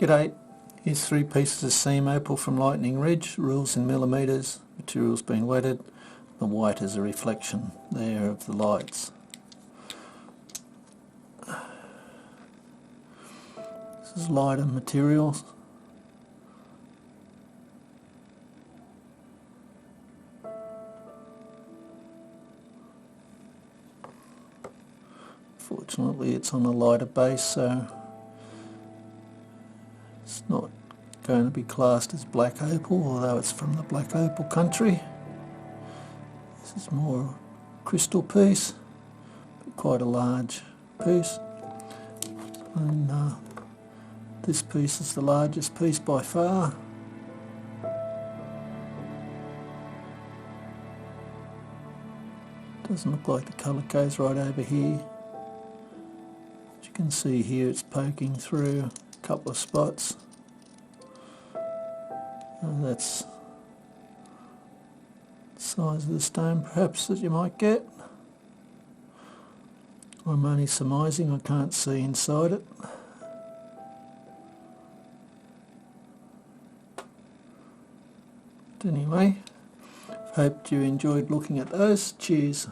G'day, here's 3 pieces of seam opal from Lightning Ridge, rules in millimetres, materials being wetted. The white is a reflection there of the lights. This is lighter materials. Fortunately it's on a lighter base, so it's not going to be classed as black opal, although it's from the black opal country. This is more a crystal piece, but quite a large piece. And this piece is the largest piece by far. Doesn't look like the colour goes right over here. As you can see here, it's poking through a couple of spots. And that's the size of the stone perhaps that you might get. I'm only surmising, I can't see inside it. But anyway, hope you enjoyed looking at those. Cheers.